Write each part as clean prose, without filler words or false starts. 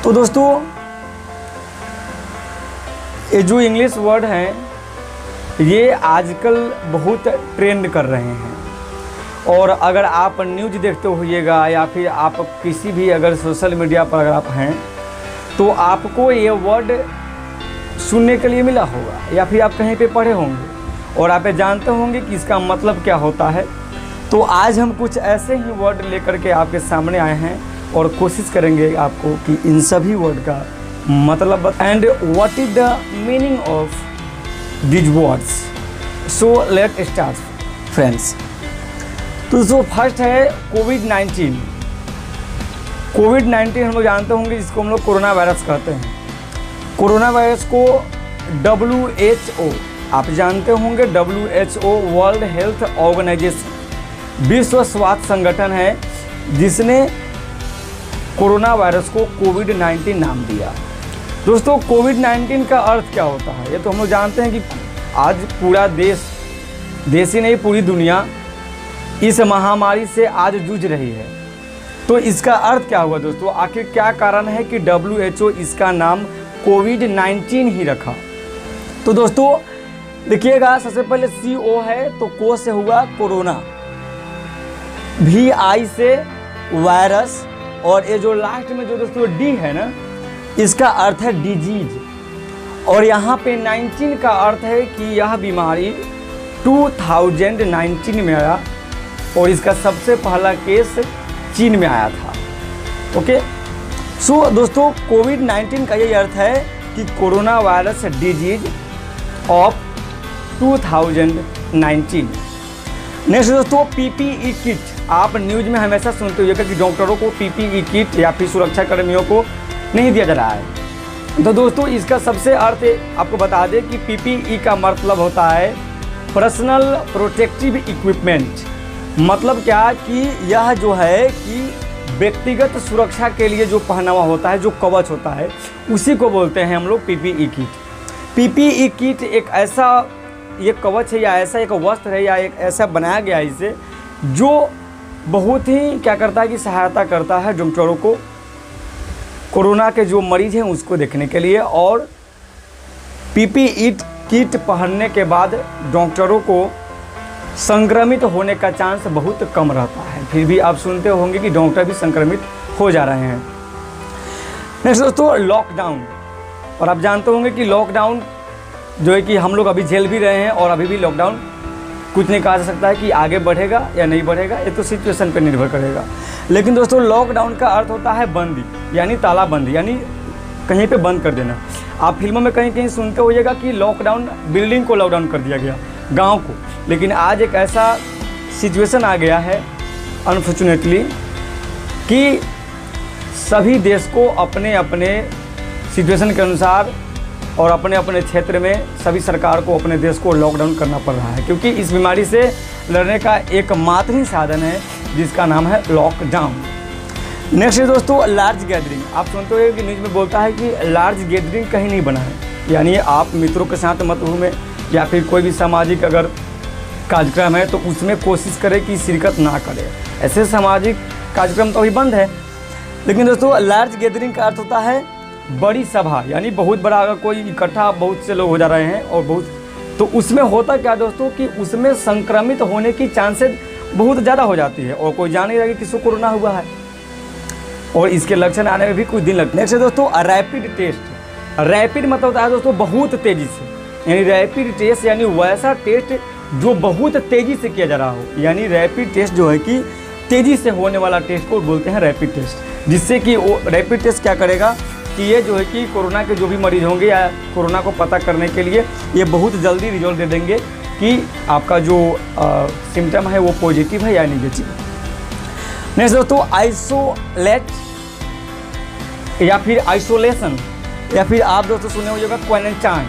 तो दोस्तों ये जो इंग्लिश वर्ड हैं ये आजकल बहुत ट्रेंड कर रहे हैं, और अगर आप न्यूज़ देखते होइएगा या फिर आप किसी भी अगर सोशल मीडिया पर अगर आप हैं तो आपको ये वर्ड सुनने के लिए मिला होगा या फिर आप कहीं पे पढ़े होंगे और आप ये जानते होंगे कि इसका मतलब क्या होता है। तो आज हम कुछ ऐसे ही वर्ड लेकर के आपके सामने आए हैं और कोशिश करेंगे आपको कि इन सभी वर्ड का मतलब and what is the meaning of these words. So let start friends. तो जो फर्स्ट है कोविड-19। कोविड-19 हम लोग जानते होंगे जिसको हम लोग कोरोना वायरस कहते हैं। कोरोना वायरस को WHO आप जानते होंगे, WHO वर्ल्ड हेल्थ ऑर्गेनाइजेशन विश्व स्वास्थ्य संगठन है जिसने कोरोना वायरस को कोविड-19 नाम दिया। दोस्तों कोविड-19 का अर्थ क्या होता है ये तो हम लोग जानते हैं कि आज पूरा देश ही नहीं पूरी दुनिया इस महामारी से आज जूझ रही है। तो इसका अर्थ क्या हुआ दोस्तों, आखिर क्या कारण है कि WHO इसका नाम कोविड-19 ही रखा। तो दोस्तों देखिएगा, सबसे पहले CO है तो को से हुआ कोरोना, VI से वायरस, और ये जो लास्ट में जो दोस्तों D है ना इसका अर्थ है डिजीज, और यहाँ पे 19 का अर्थ है कि यह बीमारी 2019 में आया और इसका सबसे पहला केस चीन में आया था। ओके, सो दोस्तों कोविड-19 का ये अर्थ है कि corona virus disease of 2019। Next दोस्तों PPE किट। आप न्यूज़ में हमेशा सुनते होइएगा कि डॉक्टरों को PPE किट या फिर सुरक्षा कर्मियों को नहीं दिया जा रहा है। तो दोस्तों इसका सबसे अर्थ आपको बता दें कि PPE का मतलब होता है पर्सनल प्रोटेक्टिव इक्विपमेंट। मतलब क्या कि यह जो है कि व्यक्तिगत सुरक्षा के लिए जो पहनावा होता है, जो कवच होता है, उसी को बोलते हैं हम लोग PPE किट। PPE किट एक ऐसा ये कवच है या ऐसा एक वस्त्र है या एक ऐसा बनाया गया है इसे जो बहुत ही क्या करता है कि सहायता करता है डॉक्टरों को कोरोना के जो मरीज हैं उसको देखने के लिए। और PPE किट पहनने के बाद डॉक्टरों को संक्रमित होने का चांस बहुत कम रहता है। फिर भी आप सुनते होंगे कि डॉक्टर भी संक्रमित हो जा रहे हैं। नेक्स्ट दोस्तों लॉकडाउन। और आप जानते होंगे कि लॉकडाउन जो है कि हम लोग अभी झेल भी रहे हैं और अभी भी लॉकडाउन कुछ नहीं कहा जा सकता है कि आगे बढ़ेगा या नहीं बढ़ेगा, ये तो सिचुएशन पर निर्भर करेगा। लेकिन दोस्तों लॉकडाउन का अर्थ होता है बंदी, यानी तालाबंदी, यानी कहीं पे बंद कर देना। आप फिल्मों में कहीं कहीं सुनते होइएगा कि लॉकडाउन बिल्डिंग को लॉकडाउन कर दिया गया, गांव को। लेकिन आज एक ऐसा सिचुएशन आ गया है अनफॉर्चुनेटली कि सभी देश को अपने अपने सिचुएशन के अनुसार और अपने अपने क्षेत्र में सभी सरकार को अपने देश को लॉकडाउन करना पड़ रहा है, क्योंकि इस बीमारी से लड़ने का एकमात्र ही साधन है जिसका नाम है लॉकडाउन। नेक्स्ट है दोस्तों लार्ज गैदरिंग। आप सुनते हो कि न्यूज़ में बोलता है कि लार्ज गैदरिंग कहीं नहीं बना है, यानी आप मित्रों के साथ मत घूमें या फिर कोई भी सामाजिक अगर कार्यक्रम है तो उसमें कोशिश करें कि शिरकत ना करें। ऐसे सामाजिक कार्यक्रम तो अभी बंद है। लेकिन दोस्तों लार्ज गैदरिंग का अर्थ होता है बड़ी सभा, यानी बहुत बड़ा अगर कोई इकट्ठा बहुत से लोग हो जा रहे हैं और बहुत, तो उसमें होता क्या दोस्तों कि उसमें संक्रमित होने की चांसेस बहुत ज़्यादा हो जाती है और कोई जान नहीं रहा कि किसको कोरोना हुआ है और इसके लक्षण आने में भी कुछ दिन लगते हैं। नेक्स्ट है दोस्तों रैपिड टेस्ट। रैपिड मतलब होता है दोस्तों बहुत तेज़ी से, यानी रैपिड टेस्ट यानी वैसा टेस्ट जो बहुत तेज़ी से किया जा रहा हो, यानी रैपिड टेस्ट जो है कि तेज़ी से होने वाला टेस्ट को बोलते हैं रैपिड टेस्ट। जिससे कि वो रैपिड टेस्ट क्या करेगा कि ये जो है कि कोरोना के जो भी मरीज होंगे या कोरोना को पता करने के लिए ये बहुत जल्दी रिजल्ट दे देंगे कि आपका जो सिम्टम है वो पॉजिटिव है या नेगेटिव। नेक्स्ट दोस्तों आइसोलेट या फिर आइसोलेशन या फिर आप दोस्तों सुने होइएगा क्वारंटाइन।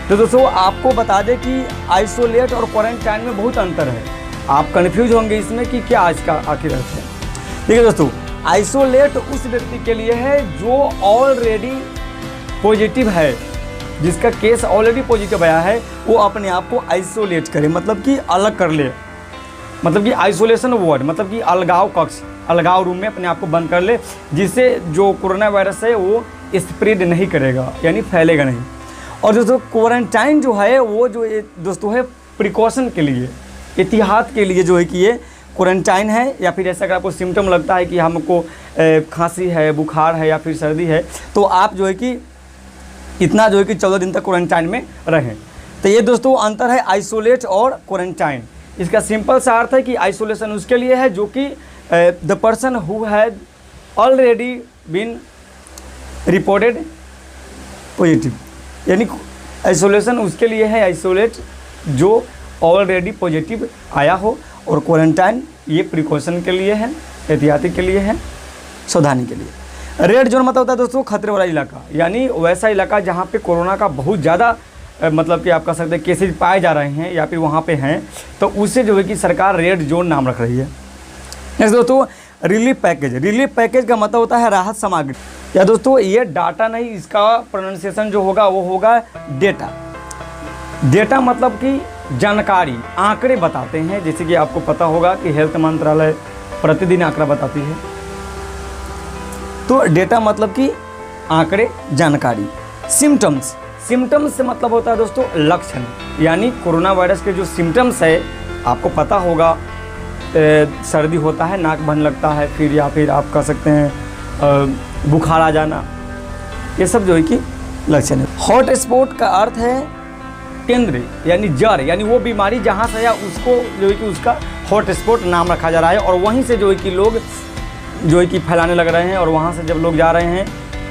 तो दोस्तों आपको बता दें कि आइसोलेट और क्वारंटाइन में बहुत अंतर है। आप कन्फ्यूज होंगे इसमें कि क्या इसका आखिर अर्थ है। देखिए दोस्तों आइसोलेट उस व्यक्ति के लिए है जो ऑलरेडी पॉजिटिव है, जिसका केस ऑलरेडी पॉजिटिव आया है, वो अपने आप को आइसोलेट करे, मतलब कि अलग कर ले, मतलब कि आइसोलेशन वार्ड, मतलब कि अलगाव कक्ष। अलगाव रूम में अपने आप को बंद कर ले, जिससे जो कोरोना वायरस है वो स्प्रेड नहीं करेगा, यानी फैलेगा नहीं। और दोस्तों क्वारंटाइन जो है वो जो दोस्तों है प्रिकॉशन के लिए, एहतियात के लिए जो है कि ये क्वारंटाइन है, या फिर ऐसा अगर आपको सिम्टम लगता है कि हमको खांसी है, बुखार है या फिर सर्दी है, तो आप जो है कि इतना जो है कि 14 दिन तक क्वारंटाइन में रहें। तो ये दोस्तों अंतर है आइसोलेट और क्वारंटाइन। इसका सिंपल सा अर्थ है कि आइसोलेशन उसके लिए है जो कि the person who had already been reported positive, यानी आइसोलेशन उसके लिए है, आइसोलेट जो ऑलरेडी पॉजिटिव आया हो, और क्वारंटाइन ये प्रिकॉशन के लिए है, एहतियाती के लिए है, सावधानी के लिए। रेड जोन मतलब होता है दोस्तों खतरे वाला इलाका, यानी वैसा इलाका जहाँ पे कोरोना का बहुत ज़्यादा मतलब कि आप कह सकते हैं केसेज पाए जा रहे हैं या फिर वहाँ पे हैं, तो उससे जो है कि सरकार रेड जोन नाम रख रही है। नेक्स्ट दोस्तों रिलीफ पैकेज। रिलीफ पैकेज का मतलब होता है राहत सामग्री, या दोस्तों ये डाटा नहीं, इसका प्रोनाउंसिएशन जो होगा वो होगा डेटा। डेटा मतलब कि जानकारी, आंकड़े बताते हैं, जैसे कि आपको पता होगा कि हेल्थ मंत्रालय प्रतिदिन आंकड़ा बताती है, तो डेटा मतलब कि आंकड़े, जानकारी। सिम्टम्स, सिम्टम्स से मतलब होता है दोस्तों लक्षण, यानी कोरोना वायरस के जो सिम्टम्स है आपको पता होगा, सर्दी होता है, नाक बहने लगता है, फिर या फिर आप कह सकते हैं बुखार आ जाना, ये सब जो है कि लक्षण है। हॉट स्पॉट का अर्थ है केंद्र, यानी जड़, यानी वो बीमारी जहाँ से आया उसको जो है कि उसका हॉट स्पॉट नाम रखा जा रहा है, और वहीं से जो है कि लोग जो है कि फैलाने लग रहे हैं, और वहाँ से जब लोग जा रहे हैं,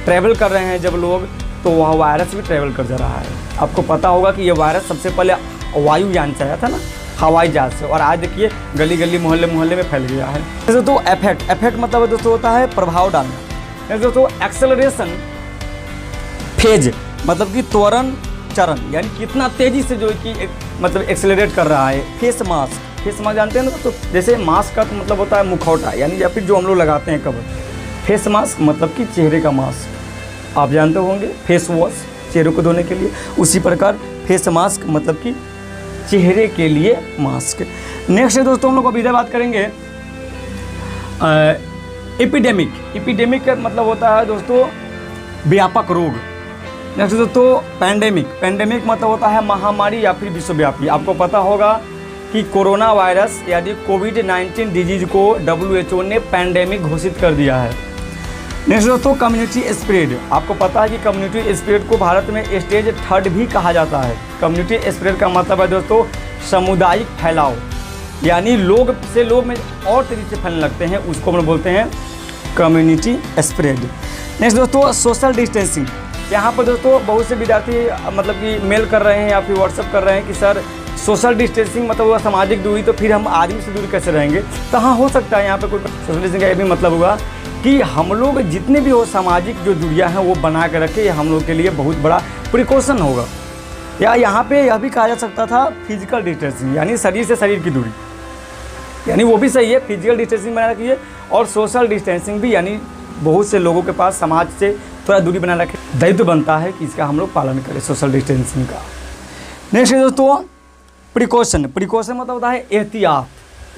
ट्रैवल कर रहे हैं जब लोग, तो वह वायरस भी ट्रैवल कर जा रहा है। आपको पता होगा कि ये वायरस सबसे पहले वायुयान से आया था ना, हवाई जहाज से, और आज देखिए गली गली मोहल्ले मोहल्ले में फैल गया है। दोस्तों इफेक्ट, इफेक्ट मतलब दोस्तों होता है प्रभाव डालना। दोस्तों एक्सेलरेशन फेज मतलब कि त्वरण चरण, यानी कितना तेजी से जो है कि मतलब एक्सेलरेट कर रहा है। फेस मास्क, फेस मास्क जानते हैं ना, तो जैसे मास्क का तो मतलब होता है मुखौटा, यानी या फिर जो हम लोग लगाते हैं कवर। फेस मास्क मतलब कि चेहरे का मास्क, आप जानते होंगे फेस वॉश चेहरे को धोने के लिए, उसी प्रकार फेस मास्क मतलब कि चेहरे के लिए मास्क। नेक्स्ट है दोस्तों हम लोग अभी इधर बात करेंगे एपिडेमिक। एपिडेमिक का मतलब होता है दोस्तों व्यापक रोग। नेक्स्ट दोस्तों पैंडेमिक। पैंडेमिक मतलब होता है महामारी या फिर विश्वव्यापी। आपको पता होगा कि कोरोना वायरस यानी कोविड-19 डिजीज को WHO ने पैंडेमिक घोषित कर दिया है। नेक्स्ट दोस्तों कम्युनिटी स्प्रेड। आपको पता है कि कम्युनिटी स्प्रेड को भारत में स्टेज 3 भी कहा जाता है। कम्युनिटी स्प्रेड का मतलब है दोस्तों सामुदायिक फैलाव, यानी लोग से लोग में और तरीके से फैलने लगते हैं, उसको हम लोग बोलते हैं कम्युनिटी स्प्रेड। नेक्स्ट दोस्तों सोशल डिस्टेंसिंग। यहाँ पर दोस्तों बहुत से विद्यार्थी मतलब कि मेल कर रहे हैं या फिर व्हाट्सअप कर रहे हैं कि सर सोशल डिस्टेंसिंग मतलब हुआ सामाजिक दूरी, तो फिर हम आदमी से दूर कैसे रहेंगे। तो हाँ हो सकता है यहाँ पर कोई सोशल डिस्टेंसिंग का ये भी मतलब हुआ कि हम लोग जितने भी हो सामाजिक जो दूरियां हैं वो बना के रखें, हम लोग के लिए बहुत बड़ा प्रिकॉशन होगा। या यहाँ पे यह भी कहा जा सकता था फिजिकल डिस्टेंसिंग, यानी शरीर से शरीर की दूरी, यानी वो भी सही है, फिजिकल डिस्टेंसिंग बना रखिए, और सोशल डिस्टेंसिंग भी, यानी बहुत से लोगों के पास समाज से थोड़ा दूरी बना रखें। दायित्व बनता है कि इसका हम लोग पालन करें सोशल डिस्टेंसिंग का। नेक्स्ट है दोस्तों प्रिकॉशन। प्रिकॉशन मतलब होता है एहतियात,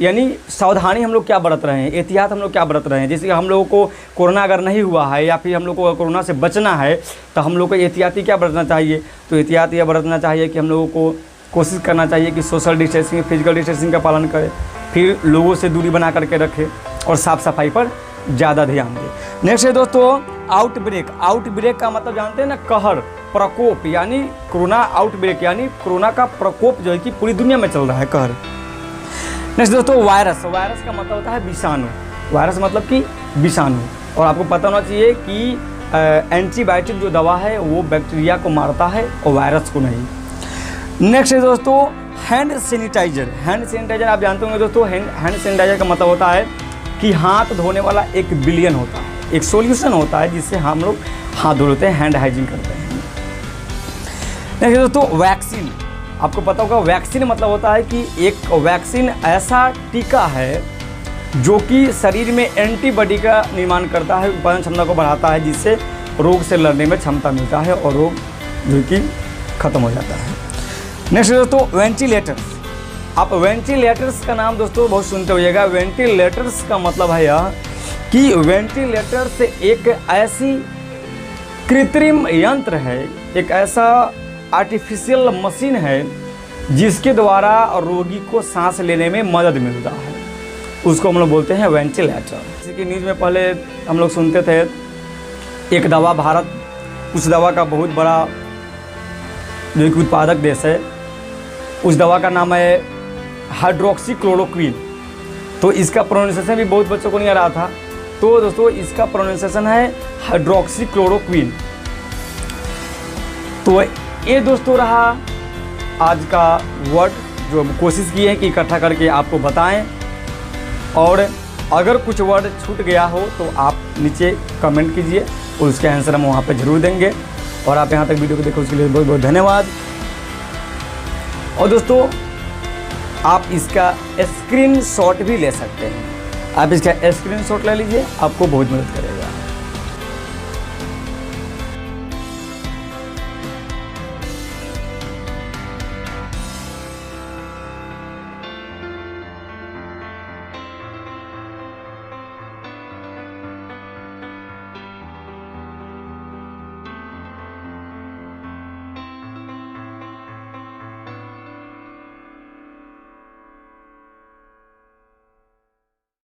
यानी सावधानी हम लोग क्या बरत रहे हैं, एहतियात हम लोग क्या बरत रहे हैं। जैसे कि हम लोगों को कोरोना अगर नहीं हुआ है या फिर हम लोग को कोरोना से बचना है, तो हम लोग को एहतियाती क्या बरतना चाहिए। तो एहतियात यह बरतना चाहिए कि हम लोगों को कोशिश करना चाहिए कि सोशल डिस्टेंसिंग, फिजिकल डिस्टेंसिंग का पालन करें, फिर लोगों से दूरी बना करके रखें, और साफ़ सफाई पर ज़्यादा ध्यान दें। नेक्स्ट है दोस्तों आउटब्रेक। आउटब्रेक का मतलब जानते हैं ना, कहर, प्रकोप, यानी कोरोना आउटब्रेक, यानी कोरोना का प्रकोप जो है कि पूरी दुनिया में चल रहा है, कहर। नेक्स्ट दोस्तों वायरस। वायरस का मतलब होता है विषाणु। वायरस मतलब कि विषाणु, और आपको पता होना चाहिए कि एंटीबायोटिक जो दवा है वो बैक्टीरिया को मारता है और वायरस को नहीं। नेक्स्ट है दोस्तों हैंड सैनिटाइजर। हैंड सैनिटाइजर आप जानते होंगे दोस्तों, हैंड सैनिटाइजर का मतलब होता है कि हाथ धोने वाला एक बिलियन होता है, एक सॉल्यूशन होता है जिससे हम लोग हाथ धो लेते हैं, हैंड हाइजीन करते हैं। नेक्स्ट दोस्तों वैक्सीन। आपको पता होगा वैक्सीन मतलब होता है कि एक वैक्सीन ऐसा टीका है जो कि शरीर में एंटीबॉडी का निर्माण करता है, उत्पादन क्षमता को बढ़ाता है, जिससे रोग से लड़ने में क्षमता मिलता है और रोग जो कि खत्म हो जाता है। नेक्स्ट दोस्तों वेंटिलेटर। आप वेंटिलेटर्स का नाम दोस्तों बहुत सुनते होइएगा। वेंटिलेटर्स का मतलब है यह कि वेंटिलेटर्स एक ऐसी कृत्रिम यंत्र है, एक ऐसा आर्टिफिशियल मशीन है जिसके द्वारा रोगी को सांस लेने में मदद मिलता है, उसको हम लोग बोलते हैं वेंटिलेटर। जैसे कि न्यूज़ में पहले हम लोग सुनते थे एक दवा भारत, उस दवा का बहुत बड़ा जो एक उत्पादक देश है, उस दवा का नाम है हाइड्रोक्सीक्लोरोक्वीन। तो इसका प्रोनाउंसिएशन भी बहुत बच्चों को नहीं आ रहा था। तो दोस्तों इसका प्रोनाउंसिएशन है हाइड्रोक्सीक्लोरोक्वीन। तो ये दोस्तों रहा आज का वर्ड जो हम कोशिश किए हैं कि इकट्ठा करके आपको बताएं। और अगर कुछ वर्ड छूट गया हो तो आप नीचे कमेंट कीजिए और उसके आंसर हम वहाँ पे ज़रूर देंगे। और आप यहाँ तक वीडियो को देखो उसके लिए बहुत बहुत धन्यवाद। और दोस्तों आप इसका स्क्रीनशॉट भी ले सकते हैं, आप इसका स्क्रीनशॉट ले लीजिए, आपको बहुत मदद करेगा।